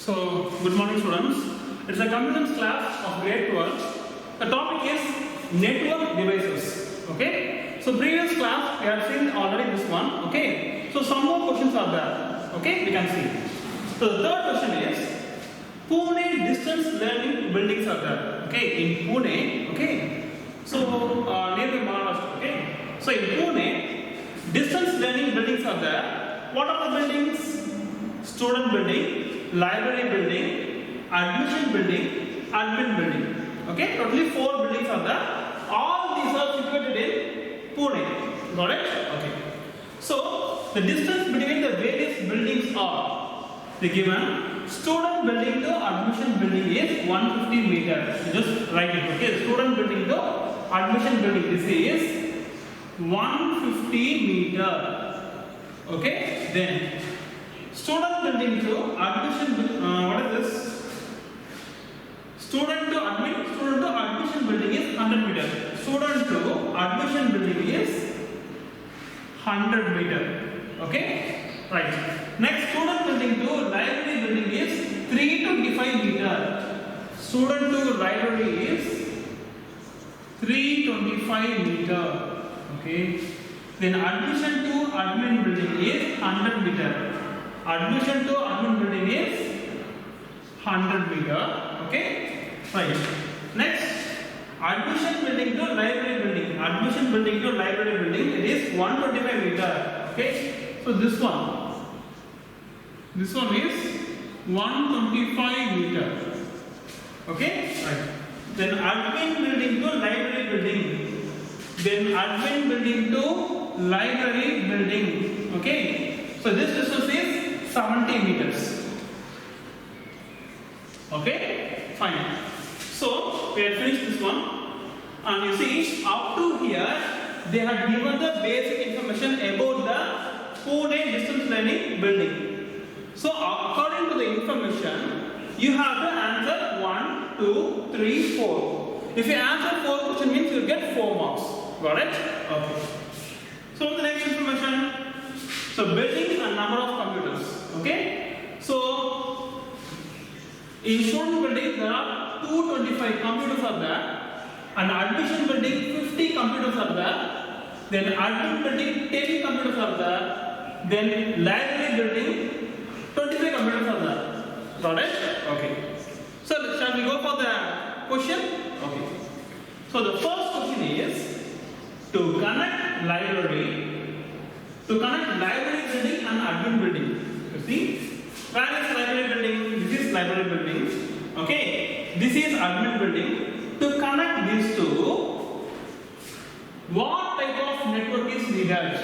So, good morning students. It's a computer science class of grade 12. The topic is network devices. Okay. So, previous class we have seen already this one. Okay. So, some more questions are there. Okay. We can see. So, the third question is Pune distance learning buildings are there. Okay. In Pune. Okay. So, near the Maharashtra. Okay. So, in Pune, distance learning buildings are there. What are the buildings? Student building, library building, admission building, admin building. Okay, totally 4 buildings are there. All these are situated in Pune. Got it? Okay. So the distance between the various buildings are the given. Student building to admission building is 150 meters. Just write it. Okay, student building to admission building. This is 150 meter. Okay, then. Student building to admission, what is this? Student to admission building is 100 meter. Student to admission building is 100 meter. Okay? Right. Next, student building to library building is 325 meter. Student to library is 325 meter. Okay? Then admission to admin building is 100 meter. Admission to admin building is 100 meter. Okay, right. Next, admission building to library building. Admission building to library building, it is 125 meter. Okay, so this one is 125 meter. Okay, right. Then admin building to library building. Then admin building to library building. Okay, so this distance is 70 meters. Okay, fine. So we have finished this one, and you see up to here they have given the basic information about the Pune distance learning building. So according to the information, you have to answer 1, 2, 3, 4. If you answer 4 questions, means you will get 4 marks. Got it? Okay. So the next information. So building a number of computers. Okay, so in student building there are 225 computers are there, and admission building 50 computers are there, then admin building 10 computers are there, then library building 25 computers are there. Got it? Okay. So shall we go for the question? Okay. So the first question is to connect library building and admin building. You see, where is library building? This is library building. Okay, this is admin building. To connect these two, what type of network is needed?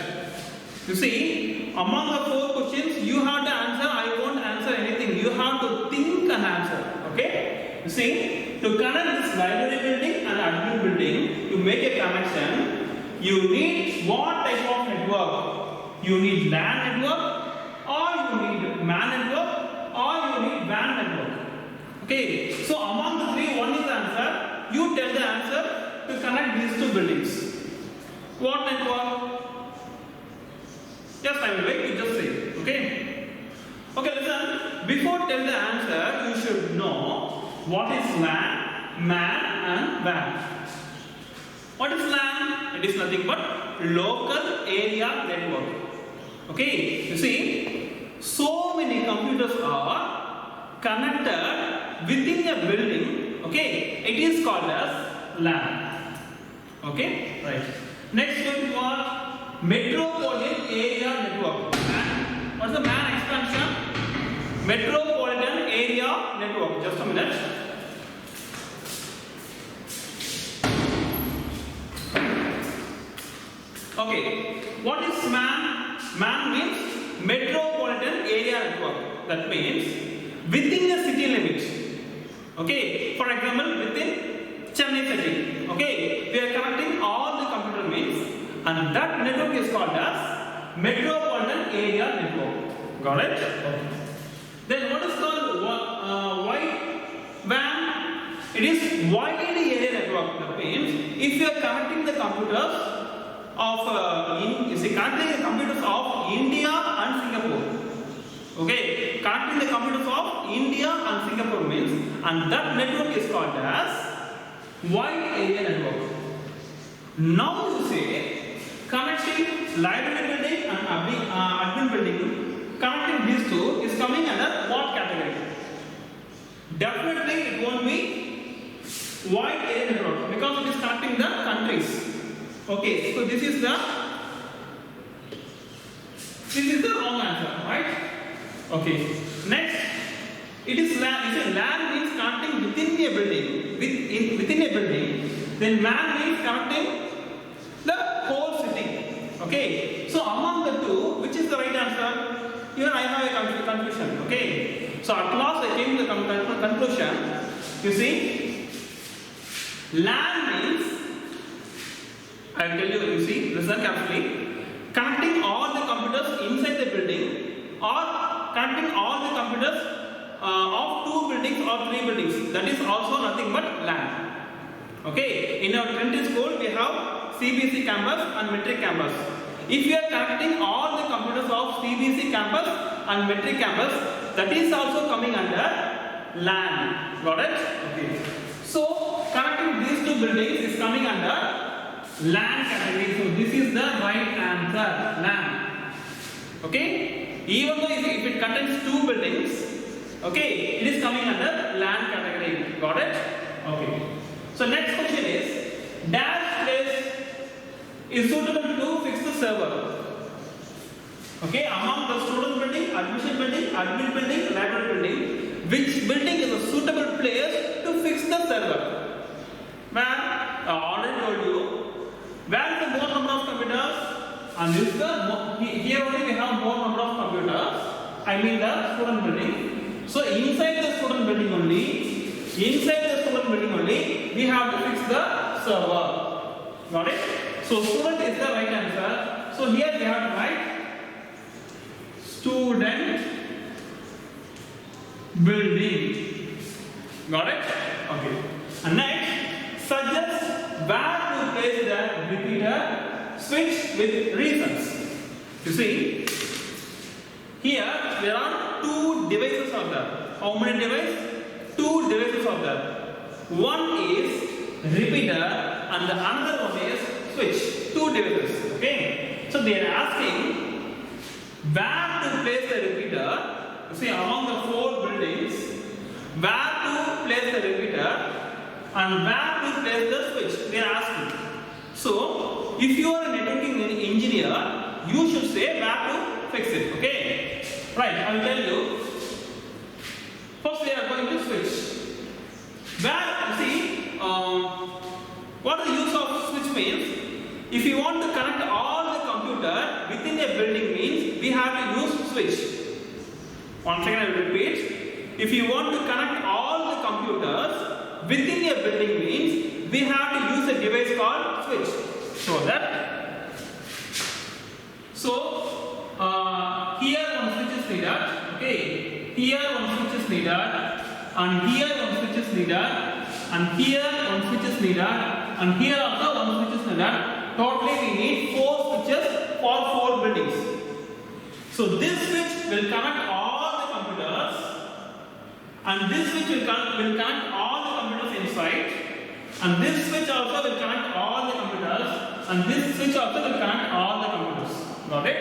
You see, among the 4 questions, you have to answer. I won't answer anything. You have to think and answer. Okay? You see, to connect this library building and admin building, to make a connection, you need what type of network? You need LAN network, or you need MAN network, or you need WAN network. Okay, so among the 3, one is the answer. You tell the answer to connect these 2 buildings. What network? Yes, I will wait, you just say. Okay? Okay, listen. Before tell the answer, you should know what is LAN, MAN and WAN. What is LAN? It is nothing but local area network. Okay, you see, so many computers are connected within a building. Okay, it is called as LAN. Okay, right. Next one was metropolitan area network. What's the MAN expansion? Metropolitan area network. Just a minute. Okay, what is MAN? MAN means metropolitan area network. That means within the city limits. Okay, for example, within Chennai city. Okay, we are connecting all the computer means, and that network is called as metropolitan area network. Got it? Okay. Then what is called WAN? It is wide area network. That means if you are connecting the computers of connecting the computers of India and Singapore. Okay, connecting the computers of India and Singapore means, and that network is called as wide area network. Now you say connecting library building and admin building, connecting these two is coming under what category? Definitely it won't be wide area network because it is connecting the countries. Okay, so this is the wrong answer, right? Okay. Next, it is LAN. You say LAN means connecting within a building. Within a building, then WAN means connecting the whole city. Okay. So among the two, which is the right answer? Even I have a confusion. Okay. So at last I came to the conclusion. You see, LAN means, I will tell you. You see, listen carefully. Connecting all the computers inside the building, or connecting all the computers of 2 buildings or 3 buildings. That is also nothing but LAN. Okay. In our elementary school, we have CBC campus and metric campus. If you are connecting all the computers of CBC campus and metric campus, that is also coming under LAN. Got it? Okay. So connecting these 2 buildings is coming under LAN category. So this is the right answer, LAN. Okay. Even though if it contains 2 buildings, okay, it is coming under LAN category. Got it? Okay. So next question is, dash place is suitable to fix the server. Okay, among the student building, admission building, admin building, library building, which building is a suitable place to fix the server? Where I already told you, where is the more number of computers? And this is the here only we have more number of computers. I mean the student building. So inside the student building only, we have to fix the server. Got it? So student is the right answer. So here we have to write student building. Got it? Okay. And next, suggest where to place the repeater switch with reasons. You see, here there are 2 devices are there. How many devices? 2 devices are there. One is repeater and the another one is switch. 2 devices. Okay. So they are asking where to place the repeater. You see, among the 4 buildings, where to place the repeater and where to place the switch. They are asking. So if you are a networking engineer, you should say where to fix it. Okay. Right. I will tell you. First, we are going to switch. Where, you see, what the use of switch means? If you want to connect all the computer within a building means we have to use switch. Once again, I will repeat. If you want to connect all the computers within a building means we have to use a device called switch. So that. So here one switch is needed. Okay. Here one switch is needed, and here one switch is needed, and here one switch is needed, and here also one switch is needed. Totally we need 4 switches for 4 buildings. So this switch will connect all the computers, and this switch will connect all the computers inside, and this switch also will connect all the computers, and this switch also will connect all the computers. Got it?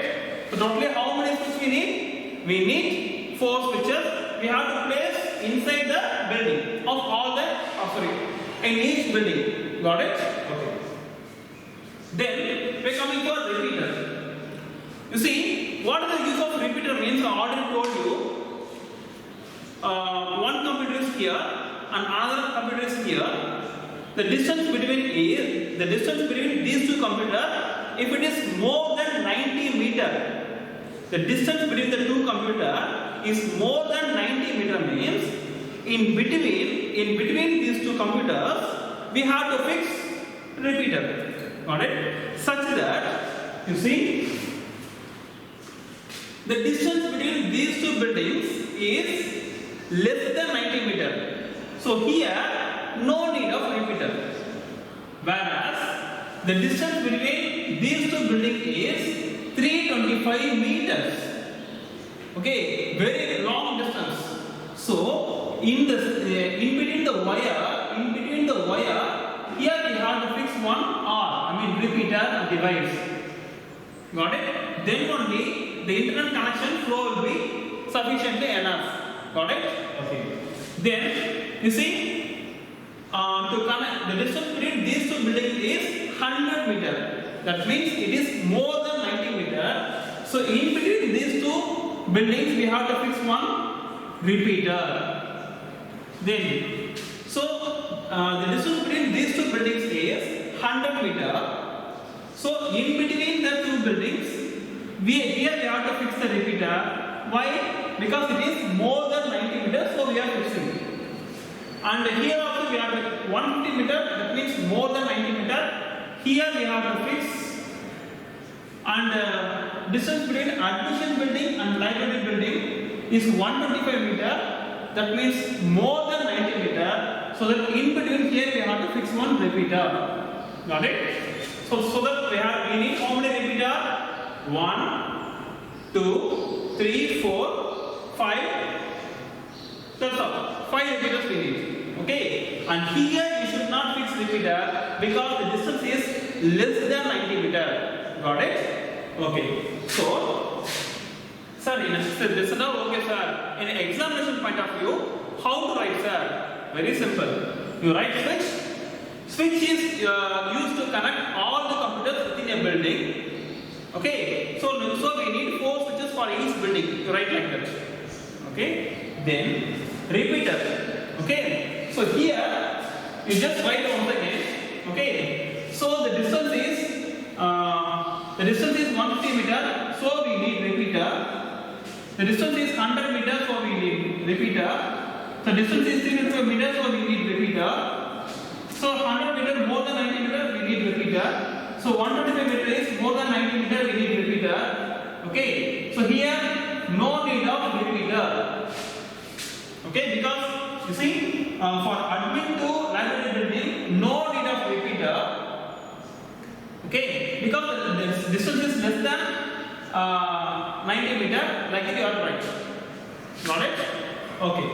So totally how many switches we need? We need 4 switches. We have to place inside the building of all the in each building. Got it? Okay. Then we are coming to a repeater. You see, what the use of repeater means? I already told you. One computer is here and another computer is here. The distance between these 2 computers, if it is more than 90 meter, the distance between the 2 computers is more than 90 meter means in between these 2 computers we have to fix repeater. Got it? Such that you see the distance between these 2 buildings is less than 90 meter. So here no need of repeater. Whereas the distance between these 2 buildings is 325 meters. Okay, very long distance. So in between the wire, here we have to fix one repeater device. Got it? Then only the internet connection flow will be sufficiently enough. Got it? Okay. Then you see, to connect the distance between these two buildings is 100 meter. That means it is more than 90 meter. So in between these two buildings we have to fix one repeater. Then the distance between these two buildings is 100 meter. So in between the two buildings, here we have to fix the repeater. Why? Because it is more than 90 meters, so we are fixing. And here also we have 150 meter, that means more than 90 meter. Here we have to fix. And distance between admission building and library building is 125 meter, that means more than 90 meter. So that in between here we have to fix one repeater. Got it? So that we need how many repeater? 1, 2, 3, 4, 5. That's all. 5 repeaters we need. Okay. And here you should not fix repeater because the distance is less than 90 meter. Got it? Okay. So, sir, in this is okay, sir. In examination point of view, how to write, sir? Very simple. You write switch. Switch is used to connect all the computers within a building. Okay, so we need 4 switches for each building. You write like that. Okay, then repeater. Okay, so here you just write once again. Okay, so the distance is 150 meter, so we need repeater. The distance is 100 meter, so we need repeater. The distance is 300 meter, so we need repeater. So 100 meter more than 90 meter, we need repeater. So 125 meter is more than 90 meter, we need repeater. Okay. So here no need of repeater. Okay, because you see for admin to library building, no need of repeater. Okay, because the distance is less than 90 meter, like you are right. Got it? Okay.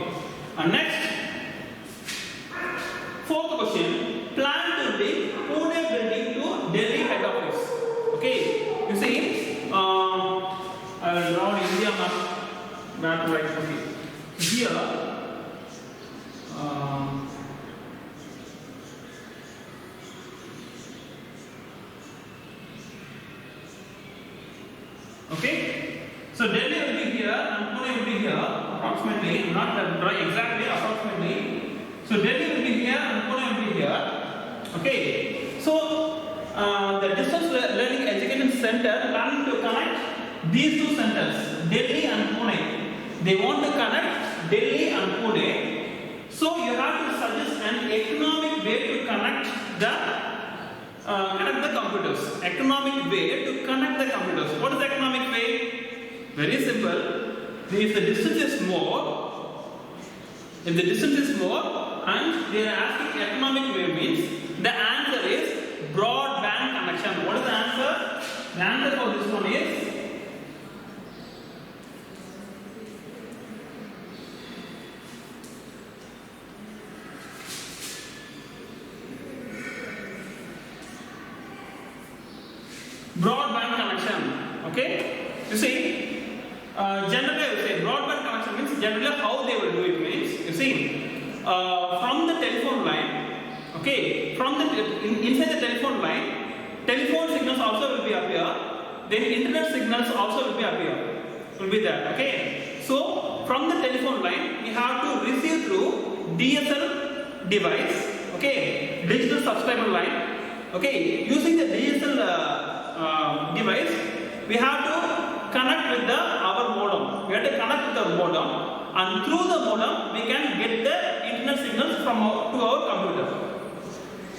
And next. 4th question, plan to link Pune building to Delhi head office. Okay, you see, I will draw India map right. Okay, here, okay, so Delhi will be here and Pune will be here approximately, not drawing exactly, approximately. So Delhi will be here and Pune will be here. Okay. So the distance learning education center planning to connect these two centers, Delhi and Pune. They want to connect Delhi and Pune. So you have to suggest an economic way to connect the computers. Economic way to connect the computers. What is the economic way? Very simple. If the distance is more, and they are asking economic way means the answer is broadband connection. What is the answer? The answer for this one is broadband connection. Okay, you see, generally I will say broadband connection means generally how they will do it means, you see, from the telephone line, okay, from the inside the telephone line, telephone signals also will be appear, then internet signals also will be there. Okay, so from the telephone line we have to receive through DSL device, okay, digital subscriber line. Okay, using the DSL device, we have to connect with our modem. We have to connect with the modem, and through the modem we can get the internet signals to our computer.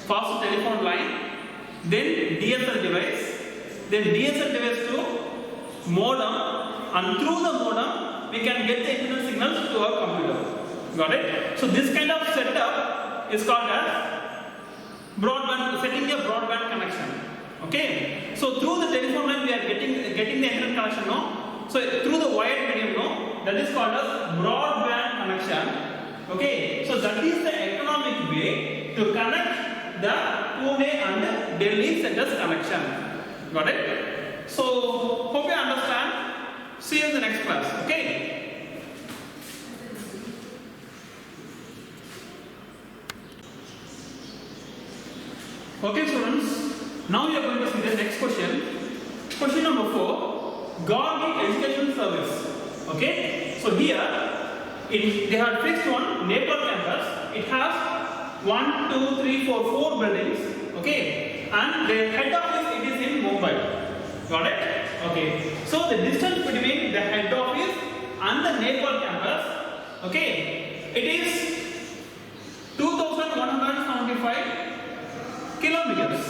First telephone line, then DSL device, then DSL device to modem, and through the modem we can get the internet signals to our computer. Got it? So this kind of setup is called as broadband, setting a broadband connection. Okay, so through the telephone line we are getting the internet connection, no? So through the wired medium, no? That is called as broadband connection. Okay, so that is the economic way to connect the Pune and Delhi centers connection. Got it? So hope you understand. See you in the next class. Okay. Okay, students. Now we are going to see the next question. Question number 4. Government education service. Okay. So here. They have fixed one Nepal campus. It has 1, 2, 3, 4, 4 buildings. Okay, and the head office it is in Mumbai. Got it? Okay. So the distance between the head office and the Nepal campus, okay, it is 2,175 kilometers.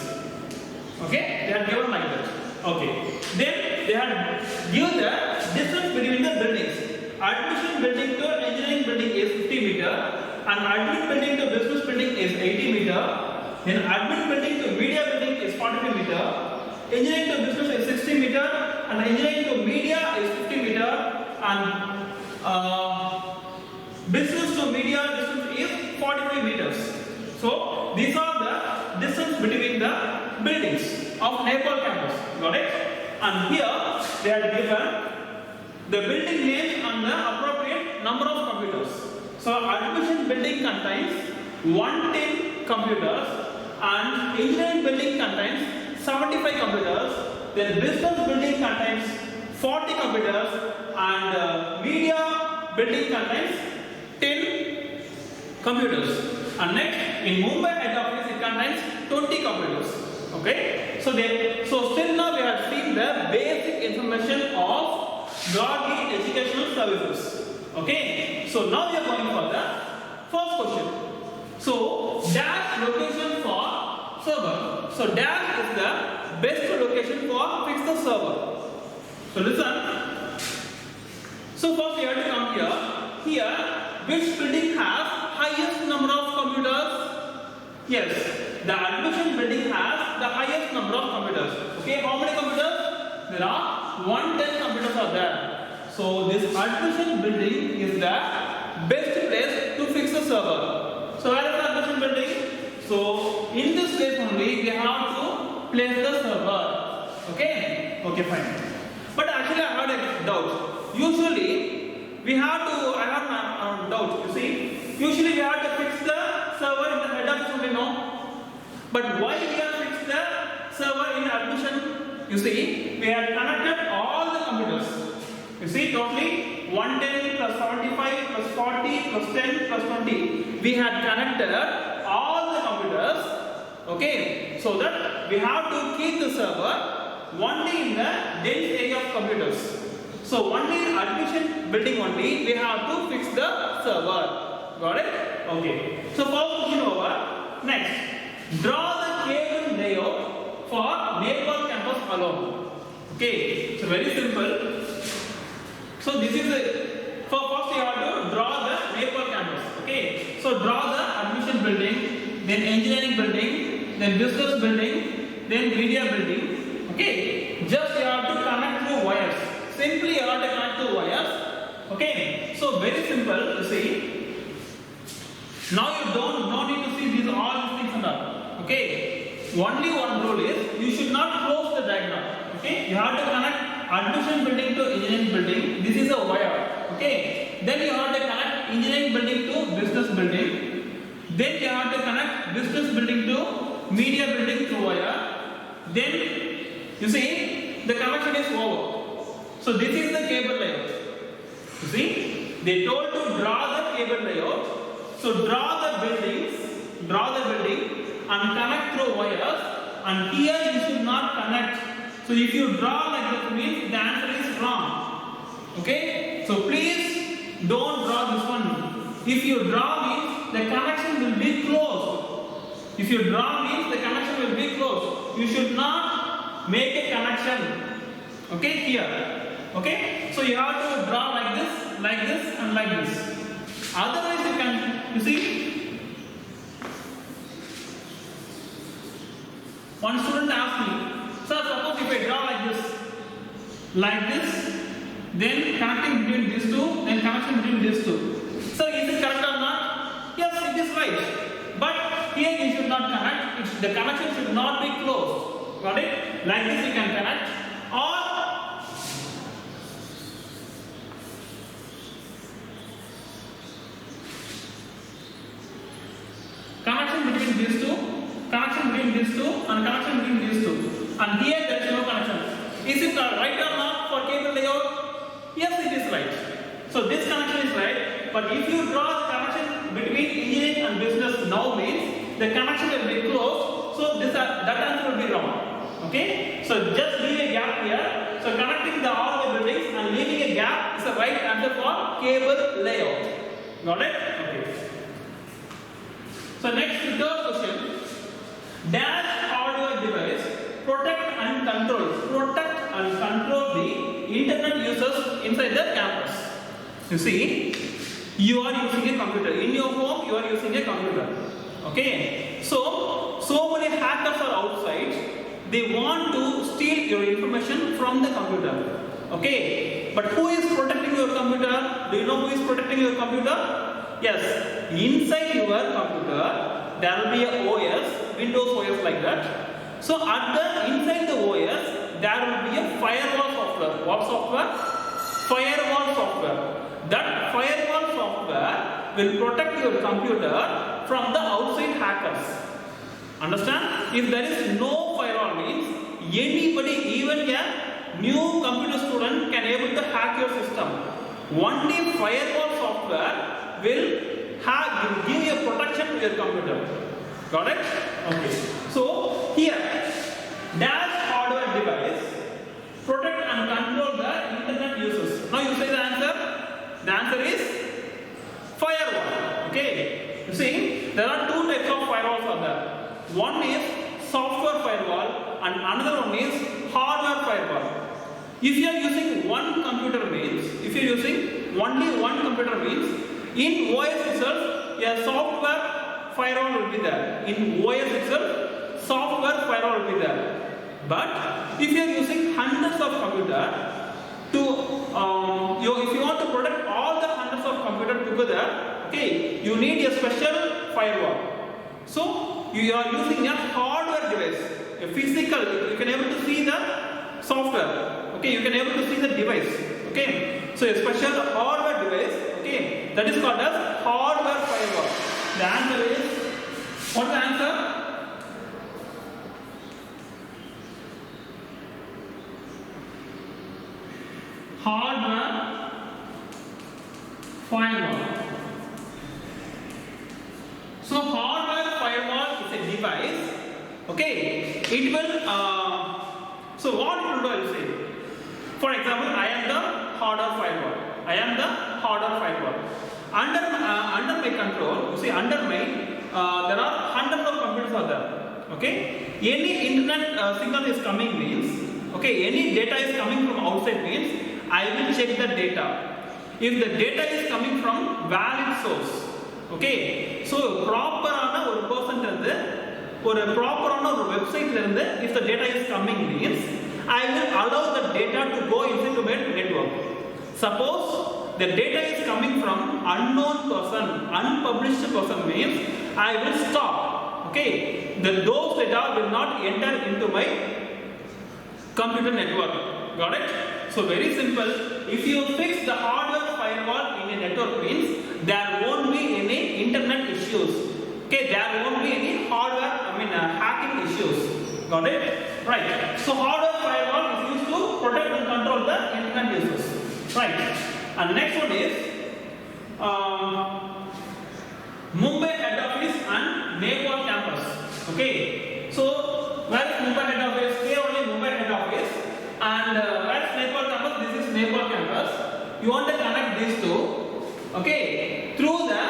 Okay, they are given like that. Okay. Then they have given the distance between the buildings. Admission building to engineering building is 50 meter, and admin building to business building is 80 meter. Then admin building to media building is 45 meter. Engineering to business is 60 meter, and engineering to media is 50 meter, and business to media distance is 43 meters. So these are the distance between the buildings of Nepal campus. Got it? And here they are given the building name and the appropriate number of computers. So admission building contains 110 computers, and engineering building contains 75 computers. Then business building contains 40 computers, and media building contains 10 computers. And next, in Mumbai head office it contains 20 computers. Okay, so still now we have seen the basic information of government educational services. Okay, so now we are going for the first question. So dash location for server. So dash is the best location for fix the server. So listen. So first we have to come here. Here, which building has highest number of computers? Yes, the admission building has the highest number of computers. Okay, how many computers? There are 110 computers are there. So this admission building is the best place to fix the server. So where is the admission building? So in this place only we have to place the server. Okay? Okay, fine. But actually I had a doubt. Usually we have to, I have a doubt, you see. Usually we have to fix the server in the head office only, no? But why we have fixed the server in admission? You see, we have connected all the computers. You see, totally 110 plus 75 plus 40 plus 10 plus 20. We had connected all the computers. Okay, so that we have to keep the server only in the dense area of computers. So only in admission building only we have to fix the server. Got it? Okay. So first question over. Next, draw the cable layout for Nepal campus alone. Okay, so very simple. So this is first you have to draw the Nepal campus. Okay, so draw the admission building, then engineering building, then business building, then media building. Okay, just you have to connect through wires. Simply you have to connect through wires. Okay, so very simple. You see. Now you don't need to see these all these things and all. Okay, only one rule is you should not close the diagram. Okay, you have to connect admission building to engineering building. This is a wire. Okay, then you have to connect engineering building to business building. Then you have to connect business building to media building through wire. Then you see the connection is over. So this is the cable layout. You see, they told to draw the cable layout. So draw the building and connect through wires, and here you should not connect. So if you draw like that means the answer is wrong. Okay? So please don't draw this one. If you draw means the connection will be closed. If you draw means the connection will be closed. You should not make a connection. Okay? Here. Okay? So you have to draw like this and like this. Otherwise you can, you see, one student asked me, sir, suppose if I draw like this, then connecting between these two, then connection between these two. So is it correct or not? Yes, it is right. But here you should not connect. The connection should not be closed. Got it? Like this you can connect. Or connection between these two, connection between these two, and connection between these two. And here there is no connection. Is it right or not for cable layout? Yes, it is right. So this connection is right. But if you draw the connection between engineering and business now means the connection will be closed. So that answer will be wrong. Okay? So just leave a gap here. So connecting all the buildings and leaving a gap is the right answer for cable layout. Got it? Okay. So next, the third question. Dash hardware device protect and control the internet users inside the campus. You see, you are using a computer. In your home, you are using a computer. Okay? So many hackers are outside. They want to steal your information from the computer. Okay? But who is protecting your computer? Do you know who is protecting your computer? Yes. Inside your computer, there will be a OS, Windows OS like that. So inside the OS, there will be a firewall software. What software? Firewall software. That firewall software will protect your computer from the outside hackers. Understand? If there is no firewall means anybody, even a new computer student can able to hack your system. Only firewall software will give you a protection to your computer. Got it? Okay. So here, dash hardware device protect and control the internet users. Now you say the answer. The answer is firewall. Okay. You see, there are two types of firewalls are there. One is software firewall and another one is hardware firewall. If you are using one computer means, if you are using only one computer means, in OS itself, a software firewall will be there. In OS itself, software firewall will be there. But if you are using hundreds of computers, if you want to protect all the hundreds of computers together, okay, you need a special firewall. So you are using a hardware device, a physical. You can able to see the software. Okay, you can able to see the device. Okay, so a special hardware device. Okay, that is called as hardware firewall. The answer is, what's the answer? Hardware firewall. So hardware firewall is a device. Okay, it will. So what it will do? I will say. For example, I am the hardware firewall. I am the hardware firewall. Under my control, you see, under my there are hundreds of computers are there. Okay, any internet signal is coming means, okay, any data is coming from outside means, I will check the data. If the data is coming from valid source, okay, so proper ஒரு person இருந்து ஒரு proper ஒரு website இருந்து if the data is coming means, I will allow the data to go into my network. Suppose the data is coming from unknown person, unpublished person means, I will stop. Okay, those data will not enter into my computer network. Got it? So very simple. If you fix the hardware firewall in a network means, there won't be any internet issues. Okay, there won't be any hardware, hacking issues. Got it? Right. So hardware firewall is used to protect and control the internet users. Right. And next one is Mumbai head office and Nepal campus. Okay. So where is Mumbai head office? Here only Mumbai head office. And where is Nepal campus? This is Nepal campus. You want to connect these two. Okay. Through the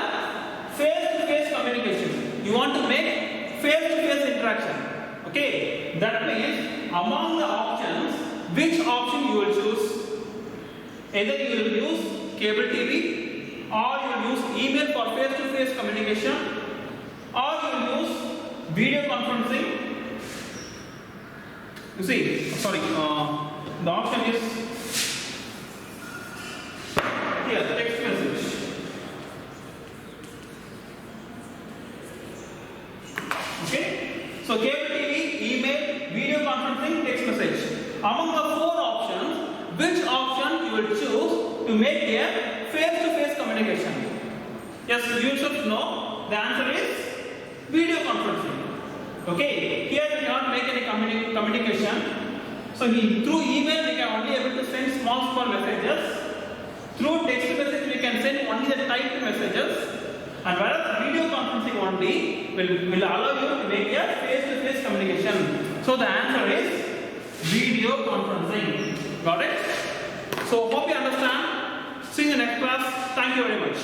face-to-face communication. You want to make face-to-face interaction. Okay. That means among the options, which option you will choose? Either you will use cable TV, or you will use email for face-to-face communication, or you will use video conferencing. You see, sorry, the option is here, text message. among the four options, which option you will choose to make a face-to-face communication? Yes, you should know. The answer is video conferencing. Okay, here we cannot make any communication. So through email we can only able to send small messages. Through text message we can send only the typed messages. And whereas video conferencing only will allow you to make a face-to-face communication. So the answer is video conferencing. Got it? So hope you understand. See you in the next class. Thank you very much.